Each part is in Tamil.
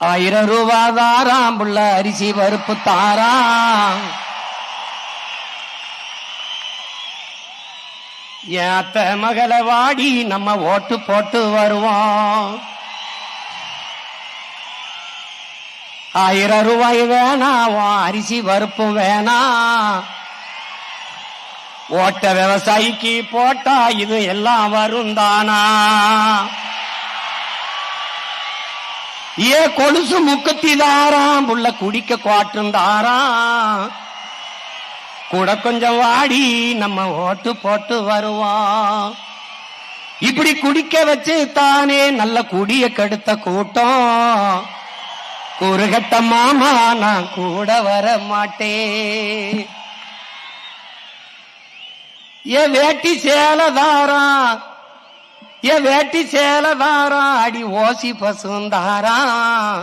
1000 ரூபா தாராம் புள்ள அரிசி பருப்பு தாராம். ஏத்த மகளை வாடி நம்ம ஓட்டு போட்டு வருவோம். 1000 ரூபாய் வேணாம், அரிசி பருப்பு வேணாம். ஓட்ட விவசாயிக்கு போட்டா இது எல்லாம் வரும் தானா? ஏ கொலுசு முக்கத்தி தாராம் புள்ள குடிக்க குவாட்டும் தாராம். கூட கொஞ்சம் வாடி நம்ம ஓட்டு போட்டு வருவோம். இப்படி குடிக்க வச்சு தானே நல்ல குடிய கெடுத்த கூட்டம். குறுகட்ட மாமா நான் கூட வர மாட்டேன். ஏ வேட்டி சேலதாராம், ஏ வேட்டி சேலதாராம், அடி ஓசி பசுந்தாராம்.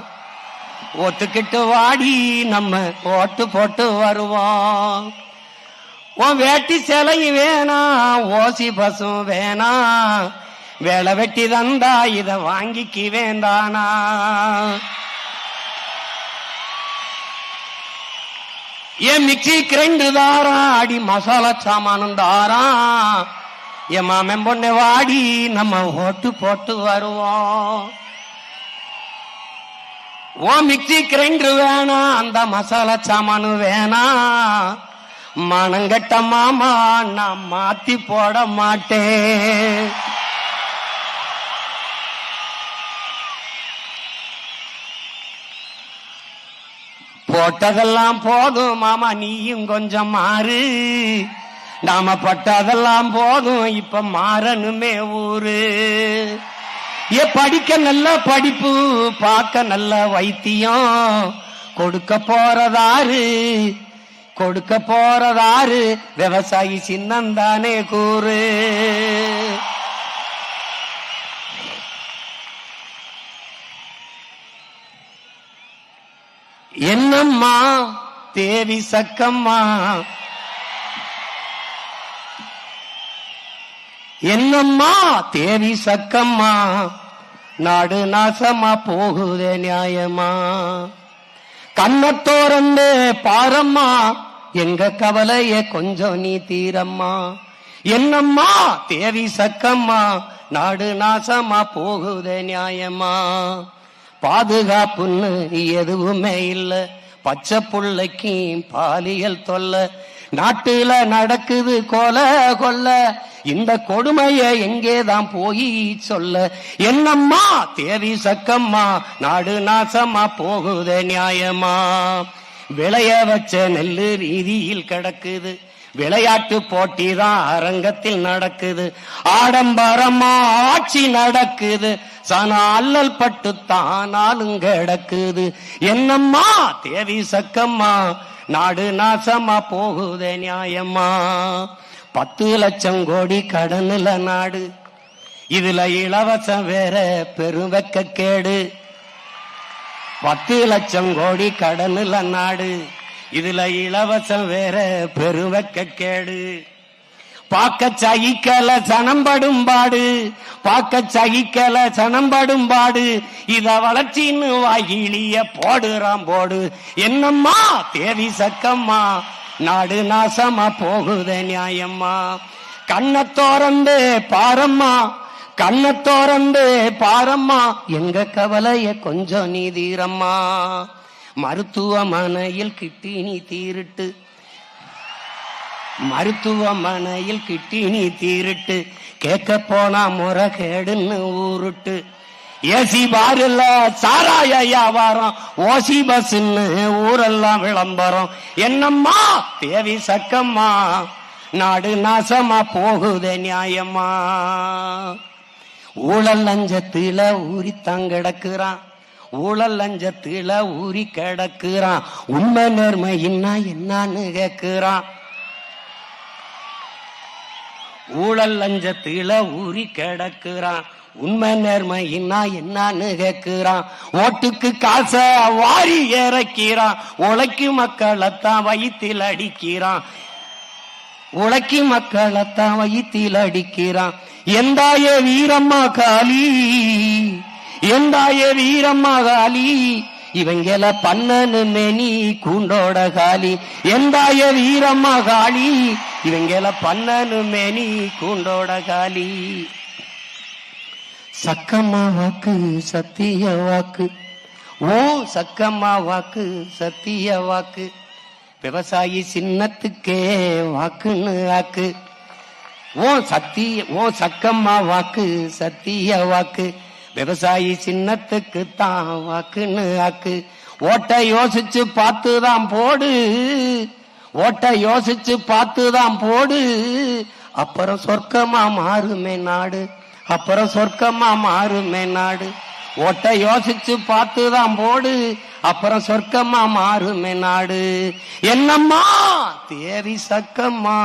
ஒத்துக்கிட்டு வாடி நம்ம ஓட்டு போட்டு வருவோம். உன் வேட்டி சேலையும் வேணாம், ஓசி பசும் வேணாம். வேலை வெட்டி தந்தா இத வாங்கிக்கு வேண்டானா? ஏன் மிக்சி கிரைண்டு தாராம், அடி மசாலா சாமானும் தாராம். என் மாமன் பொண்ணு வாடி நம்ம ஓட்டு போட்டு வருவோம். ஓ மிக்சி கிரைண்டர் வேணாம், அந்த மசாலா சாமானு வேணாம். மனங்கட்ட மாமா நான் மாத்தி போட மாட்டேன். போட்டதெல்லாம் போதும் மாமா, நீயும் கொஞ்சம் மாறு. நாம பட்டதெல்லாம் போதும், இப்ப மாறணுமே ஊரு. ஏ படிக்க நல்ல படிப்பு, பார்க்க நல்ல வைத்தியம். கொடுக்க போறதாரு, கொடுக்க போறதாரு, விவசாயி சின்னந்தானே கூறு. என்னம்மா தேவி சக்கம்மா, என்னம்மா தேவி சக்கம்மா, நாடு நாசமா போகுதே நியாயமா? கண்ணத்தோரந்து பாரம்மா, எங்க கவலைய கொஞ்சம் நீ தீரம்மா. என்னம்மா தேவி சக்கம்மா, நாடு நாசமா போகுதே நியாயமா? பாதுகாப்புன்னு எதுவுமே இல்ல, பச்சை புள்ளைக்கு பாலியல் தொல்ல. நாட்டுல நடக்குது கொல கொல்ல, இந்த கொடுமைய எங்கேதான் போய் சொல்ல? என்னம்மா தேவி சக்கம்மா, நாடு நாசமா போகுதே நியாயமா? விளைய வச்ச நெல்லு வீதியில் கிடக்குது, விளையாட்டு போட்டி தான் அரங்கத்தில் நடக்குது. ஆடம்பரமா ஆட்சி நடக்குது, சன அல்லல் பட்டு தானாலும் கிடக்குது. என்னம்மா தேவி சக்கம்மா, நாடு நாசமா போகுதே நியாயமா? 10 லட்சம் கோடி கடனுல நாடு, இதுல இலவசம் வேற பெருவெக்க கேடு. 10 லட்சம் கோடி கடனுல நாடு, இதுல இலவசம் வேற பெருவெக்க கேடு. பாக்க சகிக்கல சனம்படும் பாடு, பாக்க சகிக்கல சனம்படும் பாடு. இத வளர்ச்சின்னு வாயிலிய போடுறான் போடு. என்னம்மா தேவி சக்கம்மா, நாடு நாசமா போகுதே நியாயம்மா? கண்ணத்தோரந்து பாரம்மா, கண்ணத்தோரந்து பாரம்மா, எங்க கவலைய கொஞ்சம் நீ தீரம்மா. மருத்துவமனையில் கிட்டினி தீருட்டு, மருத்துவமனையில் கிட்டினி தீருட்டு. கேட்க போனா முறைகேடுன்னு ஊருட்டு. ஏசி பாருல சாராய வியாபாரம், ஓசி பஸ்ன்னு ஊரெல்லாம் விளம்பரம். என்னம்மா தேவி சக்கம்மா, நாடு நாசமா போகுதே நியாயமா? ஊழல் லஞ்சத்தில ஊறித்தான் கிடக்குறான், ஊழல் லஞ்சத்தில ஊறி கிடக்குறான். உண்மை நேர்மை என்னன்னு கேக்குறான். ஊழல் லஞ்சத்தில ஊறி கிடக்குறான், உண்மை நேர்மை என்னன்னு கேக்குறான். ஓட்டுக்கு காசை வாரி இறக்கிறான், உழைக்கும் மக்களைத்தான் வயிற்றில் அடிக்கிறான், உழைக்கும் மக்களைத்தான் வயிற்றில் அடிக்கிறான். எந்தாய வீரம்மா காளி, எந்தாய வீரம்மாகாளி இவங்கள பண்ணனு மேனி கூண்டோட காலி. எந்தாய வீரம்மாகாளி இவங்கள பண்ணனு மேனி கூண்டோட காலி. சக்கம்மா வாக்கு சத்திய வாக்கு, ஓ சக்கம்மா வாக்கு சத்திய வாக்கு, விவசாயி சின்னத்துக்கே வாக்குன்னு ஆக்கு. ஓ சக்கம்மா வாக்கு சத்திய வாக்கு, விவசாயி சின்னத்துக்கு தான் வாக்குன்னு ஆக்கு. ஓட்ட யோசிச்சு பார்த்துதான் போடு, ஓட்ட யோசிச்சு பார்த்துதான் போடு, அப்புறம் சொர்க்கமா மாறுமே நாடு, அப்புறம் சொர்க்கமா மாறுமே நாடு. ஓட்ட யோசிச்சு பார்த்துதான் போடு, அப்புறம் சொர்க்கமா மாறுமே நாடு. என்னம்மா தேவி சக்கம்மா.